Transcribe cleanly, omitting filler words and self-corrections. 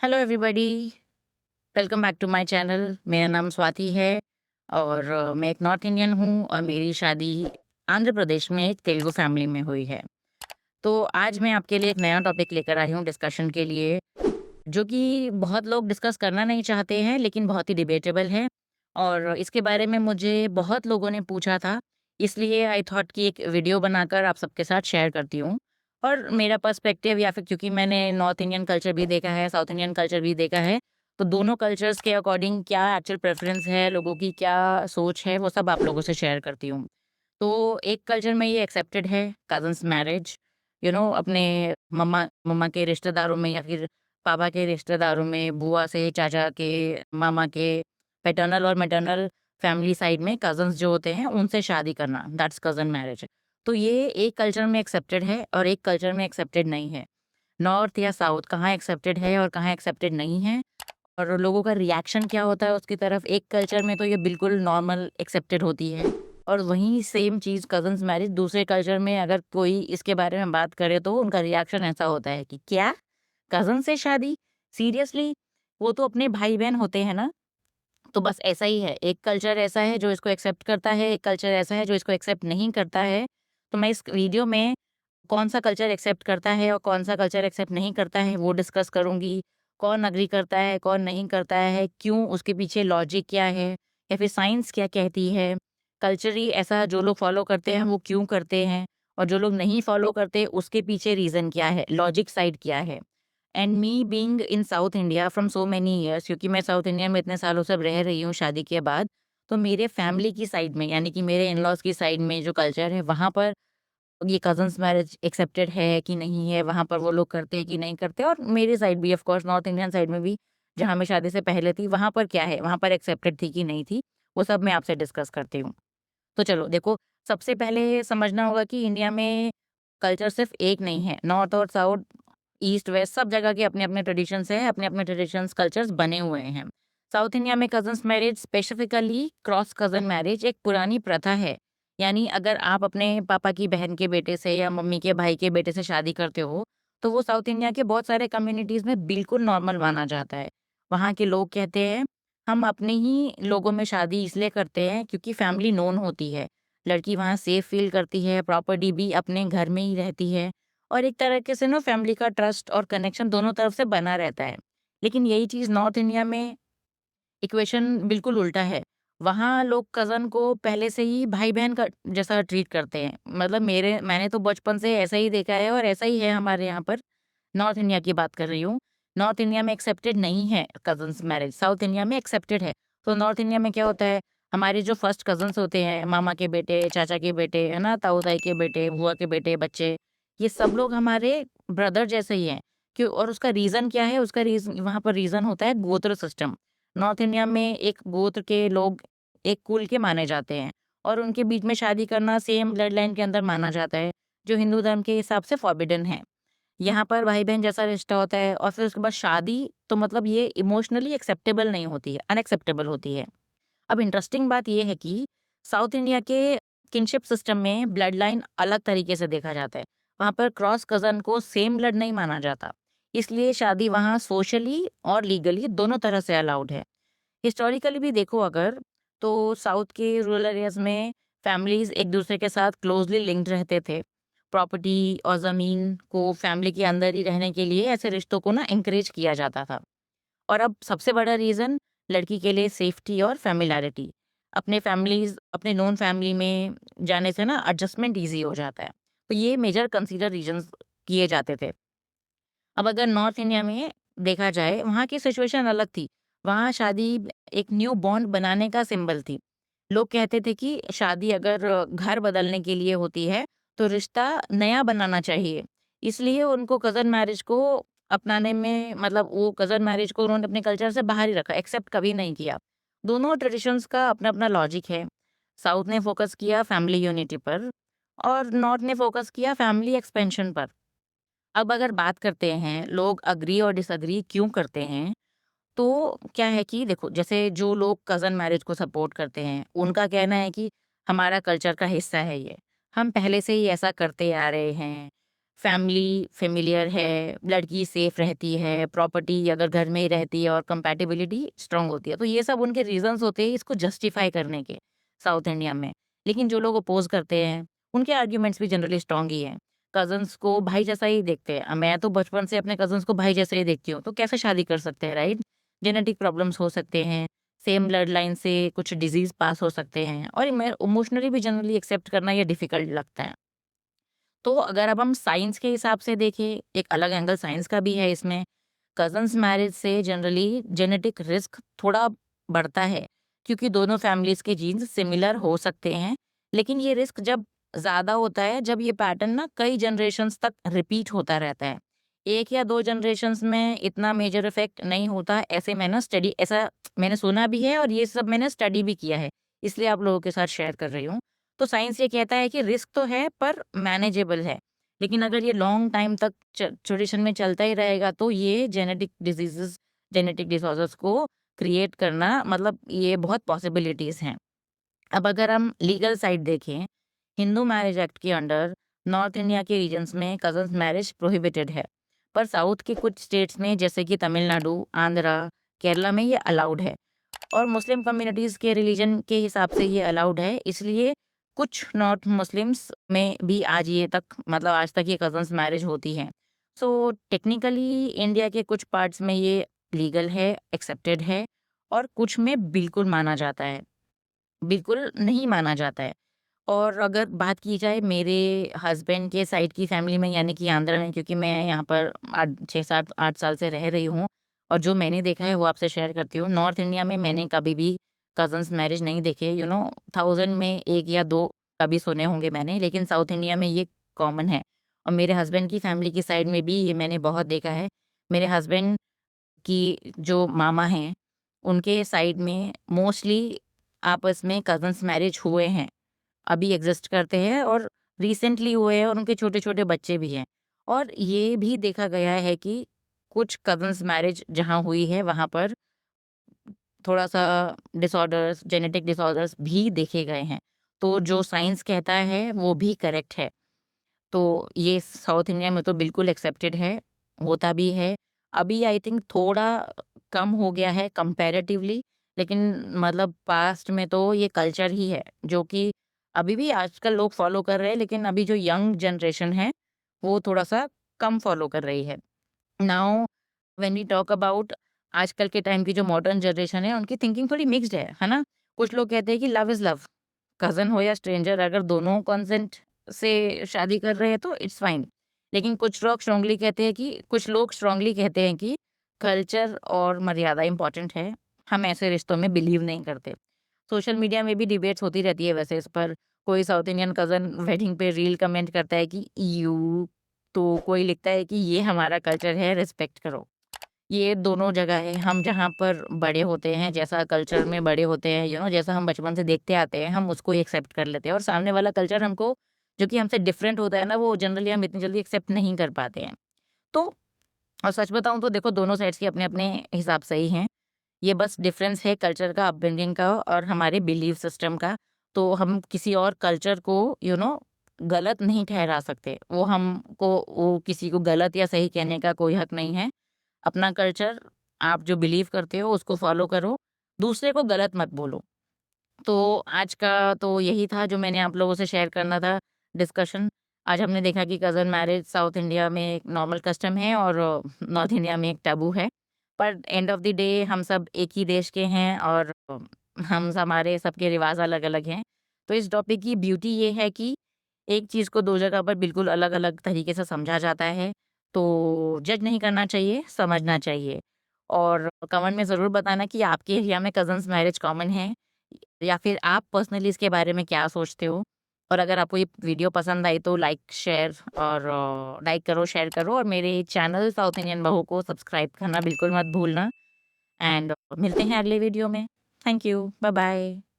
Hello everybody, welcome back to my channel. मेरा नाम स्वाति है और मैं एक नॉर्थ इंडियन हूँ और मेरी शादी आंध्र प्रदेश में एक तेलुगु फैमिली में हुई है। तो आज मैं आपके लिए एक नया टॉपिक लेकर आई हूँ डिस्कशन के लिए, जो कि बहुत लोग डिस्कस करना नहीं चाहते हैं लेकिन बहुत ही डिबेटेबल है। और इसके बारे में मुझे बहुत लोगों ने पूछा था, इसलिए आई थॉट कि एक वीडियो बनाकर आप सबके साथ शेयर करती हूँ। और मेरा पर्सपेक्टिव या फिर क्योंकि मैंने नॉर्थ इंडियन कल्चर भी देखा है, साउथ इंडियन कल्चर भी देखा है, तो दोनों कल्चर्स के अकॉर्डिंग क्या एक्चुअल प्रेफरेंस है, लोगों की क्या सोच है, वो सब आप लोगों से शेयर करती हूँ। तो एक कल्चर में ये एक्सेप्टेड है, कज़न्स मैरिज। अपने मम्मा मम्मा के रिश्तेदारों में या फिर पापा के रिश्तेदारों में, बुआ से, चाचा के, मामा के, पैटर्नल और मैटर्नल फैमिली साइड में कज़न्स जो होते हैं, उनसे शादी करना, दैट्स कज़न मैरिज। तो ये एक कल्चर में एक्सेप्टेड है और एक कल्चर में एक्सेप्टेड नहीं है। नॉर्थ या साउथ कहाँ एक्सेप्टेड है और कहाँ एक्सेप्टेड नहीं है, और लोगों का रिएक्शन क्या होता है उसकी तरफ। एक कल्चर में तो ये बिल्कुल नॉर्मल एक्सेप्टेड होती है, और वहीं सेम चीज़ कज़न्स मैरिज दूसरे कल्चर में अगर कोई इसके बारे में बात करे तो उनका रिएक्शन ऐसा होता है कि क्या कज़न से शादी? सीरियसली? वो तो अपने भाई-बहन होते हैं ना। तो बस ऐसा ही है, एक कल्चर ऐसा है जो इसको एक्सेप्ट करता है, एक कल्चर ऐसा है जो इसको एक्सेप्ट नहीं करता है। तो मैं इस वीडियो में कौन-सा कल्चर एक्सेप्ट करता है और कौन-सा कल्चर एक्सेप्ट नहीं करता है वो डिस्कस करूँगी। कौन एग्री करता है, कौन नहीं करता है, क्यों, उसके पीछे लॉजिक क्या है या फिर साइंस क्या कहती है। कल्चरली ऐसा जो लोग फॉलो करते हैं वो क्यों करते हैं, और जो लोग नहीं फॉलो करते उसके पीछे रीज़न क्या है, लॉजिक साइड क्या है। And me being in south India from so many years, क्योंकि मैं साउथ इंडिया में इतने सालों से अब रह रही हूँ शादी के बाद, तो मेरे फैमिली की साइड में यानी कि मेरे इन-लॉज़ की साइड में जो कल्चर है वहाँ पर ये कज़न्स मैरिज एक्सेप्टेड है कि नहीं है, वहाँ पर वो लोग करते हैं कि नहीं करते, और मेरी साइड भी of course north Indian side में भी जहाँ मैं शादी से पहले थी वहाँ पर क्या है, वहाँ पर एक्सेप्टेड थी कि नहीं थी, वो सब मैं आपसे डिस्कस करती हूँ। तो चलो देखो, सबसे पहले समझना होगा कि इंडिया में कल्चर सिर्फ एक नहीं है, नॉर्थ और साउथ, ईस्ट वेस्ट सब जगह के अपने-अपने ट्रेडिशंस हैं, अपने-अपने ट्रेडिशंस कल्चर्स बने हुए हैं। साउथ इंडिया में cousins marriage, specifically cross cousin marriage, एक पुरानी प्रथा है। यानी अगर आप अपने पापा की बहन के बेटे से या मम्मी के भाई के बेटे से शादी करते हो, तो वो साउथ इंडिया के बहुत सारे कम्युनिटीज़ में बिल्कुल नॉर्मल माना जाता है। वहाँ के लोग कहते हैं, हम अपने ही लोगों में शादी इसलिए करते हैं क्योंकि फैमिली नोन होती है। लड़की वहाँ सेफ फ़ील करती है, प्रॉपर्टी भी अपने घर में ही रहती है, और एक तरीके से ना फैमिली का ट्रस्ट और कनेक्शन दोनों तरफ से बना रहता है। लेकिन यही चीज़ नॉर्थ इंडिया में इक्वेशन बिल्कुल उल्टा है। वहाँ लोग कज़न को पहले से ही भाई-बहन का जैसा ट्रीट करते हैं। मतलब मैंने तो बचपन से ऐसा ही देखा है और ऐसा ही है हमारे यहाँ पर। नॉर्थ इंडिया की बात कर रही हूँ। नॉर्थ इंडिया में एक्सेप्टेड नहीं है कज़न्स मैरिज, साउथ इंडिया में एक्सेप्टेड है। तो नॉर्थ इंडिया में क्या होता है, हमारे जो फर्स्ट कज़न्स होते हैं, मामा के बेटे, चाचा के बेटे, है ना, ताऊ-ताई के बेटे, बुआ के बेटे, बच्चे, ये सब लोग हमारे ब्रदर जैसे ही हैं। क्यों? और उसका रीज़न क्या है? उसका वहाँ पर रीज़न होता है गोत्र सिस्टम। नॉर्थ इंडिया में एक गोत्र के लोग एक कुल के माने जाते हैं, और उनके बीच में शादी करना सेम ब्लड लाइन के अंदर माना जाता है, जो हिंदू धर्म के हिसाब से फॉरबिडन है। यहाँ पर भाई-बहन जैसा रिश्ता होता है, और फिर उसके बाद शादी, तो मतलब ये इमोशनली एक्सेप्टेबल नहीं होती है, अनएक्सेप्टेबल होती है। अब इंटरेस्टिंग बात ये है कि साउथ इंडिया के किनशिप सिस्टम में ब्लड लाइन अलग तरीके से देखा जाता है। वहाँ पर क्रॉस कज़न को सेम ब्लड नहीं माना जाता। इसलिए शादी वहाँ सोशली और लीगली दोनों तरह से अलाउड है। हिस्टोरिकली भी देखो अगर, तो साउथ के रूरल एरियाज़ में फैमिलीज़ एक-दूसरे के साथ क्लोज़ली लिंक्ड रहते थे। प्रॉपर्टी और ज़मीन को फैमिली के अंदर ही रहने के लिए ऐसे रिश्तों को ना एनकरेज किया जाता था। और अब सबसे बड़ा रीज़न लड़की के लिए सेफ्टी और फ़ैमिलियरिटी। अपने नोन फैमिली में जाने से ना एडजस्टमेंट ईज़ी हो जाता है। तो ये मेजर कंसीडर रीज़न्स किए जाते थे। अब अगर नॉर्थ इंडिया में देखा जाए, वहाँ की सिचुएशन अलग थी। वहाँ शादी एक न्यू बॉन्ड बनाने का सिंबल थी। लोग कहते थे कि शादी अगर घर बदलने के लिए होती है, तो रिश्ता नया बनाना चाहिए। इसलिए उनको कज़न मैरिज को अपनाने में, मतलब वो कज़न मैरिज को उन्होंने अपने कल्चर से बाहर ही रखा, एक्सेप्ट कभी नहीं किया। दोनों ट्रेडिशंस का अपना-अपना लॉजिक है। साउथ ने फ़ोकस किया फैमिली यूनिटी पर, और नॉर्थ ने फ़ोकस किया फैमिली एक्सपेंशन पर। अब अगर बात करते हैं लोग एग्री और डिसएग्री क्यों करते हैं, तो क्या है कि देखो, जैसे जो लोग कज़न मैरिज को सपोर्ट करते हैं, उनका कहना है कि हमारा कल्चर का हिस्सा है ये। हम पहले से ही ऐसा करते आ रहे हैं। फैमिली फेमिलियर है, लड़की सेफ रहती है, प्रॉपर्टी अगर घर में ही रहती है और कंपैटिबिलिटी स्ट्रांग होती है। तो ये सब उनके रीजंस होते हैं इसको जस्टिफाई करने के साउथ इंडिया में। लेकिन जो लोग अपोज करते हैं उनके आर्ग्यूमेंट्स भी जनरली स्ट्रांग ही हैं। कजन्स को भाई जैसा ही देखते हैं। मैं तो बचपन से अपने कजन्स को भाई जैसे ही देखती हूँ, तो कैसे शादी कर सकते हैं, राइट? जेनेटिक प्रॉब्लम्स हो सकते हैं, सेम ब्लड लाइन से कुछ डिजीज पास हो सकते हैं, और इमोशनली भी जनरली एक्सेप्ट करना ये डिफिकल्ट लगता है। तो अगर अब हम साइंस के हिसाब से देखें, एक अलग एंगल साइंस का भी है इसमें। कजन्स मैरिज से जनरली जेनेटिक रिस्क थोड़ा बढ़ता है, क्योंकि दोनों फैमिलीज के जीन्स सिमिलर हो सकते हैं। लेकिन ये रिस्क जब ज़्यादा होता है जब ये पैटर्न ना कई जनरेशन्स तक रिपीट होता रहता है। 1 या 2 जनरेशन्स में इतना मेजर इफेक्ट नहीं होता, ऐसा मैंने सुना भी है और ये सब मैंने स्टडी भी किया है, इसलिए आप लोगों के साथ शेयर कर रही हूँ। तो साइंस ये कहता है कि रिस्क तो है पर मैनेजेबल है। लेकिन अगर ये लॉन्ग टाइम तक ट्रेडिशन में चलता ही रहेगा तो ये जेनेटिक डिसऑर्डर्स को क्रिएट करना, मतलब ये बहुत पॉसिबिलिटीज़ हैं। अब अगर हम लीगल साइड देखें, हिंदू मैरिज एक्ट के अंडर नॉर्थ इंडिया के रीजन्स में कजन्स मैरिज प्रोहिबिटेड है, पर साउथ के कुछ स्टेट्स में जैसे कि तमिलनाडु, आंध्रा, केरला में ये अलाउड है। और मुस्लिम कम्युनिटीज़ के रिलीजन के हिसाब से ये अलाउड है, इसलिए कुछ नॉर्थ मुस्लिम्स में भी आज तक ये कजन्स मैरिज होती है। सो टेक्निकली इंडिया के कुछ पार्ट्स में ये लीगल है, एक्सेप्टेड है, और कुछ में बिल्कुल माना जाता है, बिल्कुल नहीं माना जाता है। और अगर बात की जाए मेरे हस्बैंड के साइड की फैमिली में, यानी कि आंध्र में, क्योंकि मैं यहाँ पर 6-7-8 साल से रह रही हूँ, और जो मैंने देखा है वो आपसे शेयर करती हूँ। नॉर्थ इंडिया में मैंने कभी भी कजन्स मैरिज नहीं देखे, 1000 में 1 या 2 कभी सुने होंगे मैंने, लेकिन साउथ इंडिया में ये कॉमन है। और मेरे हस्बैंड की फैमिली की साइड में भी ये मैंने बहुत देखा है। मेरे हस्बैंड की जो मामा हैं, उनके साइड में मोस्टली आपस में कजन्स मैरिज हुए हैं, अभी एग्जिस्ट करते हैं, और रिसेंटली हुए हैं, और उनके छोटे-छोटे बच्चे भी हैं। और ये भी देखा गया है कि कुछ कज़िन्स मैरिज जहाँ हुई है, वहाँ पर थोड़ा-सा जेनेटिक डिसऑर्डर्स भी देखे गए हैं। तो जो साइंस कहता है, वो भी करेक्ट है। तो ये साउथ इंडिया में तो बिल्कुल एक्सेप्टेड है, होता भी है। अभी आई थिंक थोड़ा कम हो गया है कंपैरेटिवली, लेकिन मतलब पास्ट में तो ये कल्चर ही है, जो कि अभी भी आजकल लोग फॉलो कर रहे हैं, लेकिन अभी जो यंग जनरेशन है, वो थोड़ा-सा कम फॉलो कर रही है। Now when we talk about आजकल के टाइम की जो मॉडर्न जनरेशन है, उनकी थिंकिंग थोड़ी मिक्स्ड है ना? कुछ लोग कहते हैं कि लव इज़ लव, कज़न हो या स्ट्रेंजर, अगर दोनों कंसेंट से शादी कर रहे हैं तो इट्स फाइन। लेकिन कुछ लोग स्ट्रांगली कहते हैं कि कल्चर और मर्यादा इम्पोर्टेंट है, हम ऐसे रिश्तों में बिलीव नहीं करते। सोशल मीडिया में भी डिबेट्स होती रहती है वैसे इस पर। कोई साउथ इंडियन कज़न वेडिंग पे रील कमेंट करता है कि यू, तो कोई लिखता है कि ये हमारा कल्चर है, रिस्पेक्ट करो। ये दोनों जगह है, हम जहाँ पर बड़े होते हैं, जैसा कल्चर में बड़े होते हैं, जैसा हम बचपन से देखते आते हैं, हम उसको ही एक्सेप्ट कर लेते हैं, और सामने वाला कल्चर हमको, जो कि हमसे डिफरेंट होता है ना, वो जनरली हम इतनी जल्दी एक्सेप्ट नहीं कर पाते हैं। तो और सच बताऊँ तो देखो, दोनों साइड्स के अपने-अपने हिसाब सही हैं। ये बस डिफरेंस है कल्चर का, अपब्रिंगिंग का, और हमारे बिलीफ सिस्टम का। तो हम किसी और कल्चर को गलत नहीं ठहरा सकते। वो किसी को गलत या सही कहने का कोई हक नहीं है। अपना कल्चर, आप जो बिलीव करते हो उसको फॉलो करो, दूसरे को गलत मत बोलो। तो आज का तो यही था जो मैंने आप लोगों से शेयर करना था, डिस्कशन। आज हमने देखा कि कज़न मैरिज साउथ इंडिया में एक नॉर्मल कस्टम है, और नॉर्थ इंडिया में एक टैबू है। पर एंड ऑफ द डे हम सब एक ही देश के हैं, और हमारे सबके रिवाज अलग-अलग हैं। तो इस टॉपिक की ब्यूटी ये है कि एक चीज़ को 2 जगह पर बिल्कुल अलग-अलग तरीके से समझा जाता है। तो जज नहीं करना चाहिए, समझना चाहिए। और कमेंट में ज़रूर बताना कि आपके एरिया में कज़न्स मैरिज कॉमन है, या फिर आप पर्सनली इसके बारे में क्या सोचते हो? और अगर आपको ये वीडियो पसंद आई तो लाइक करो, शेयर करो, और मेरे चैनल साउथ इंडियन बहू को सब्सक्राइब करना बिल्कुल मत भूलना। एंड मिलते हैं अगले वीडियो में। Thank you. Bye bye.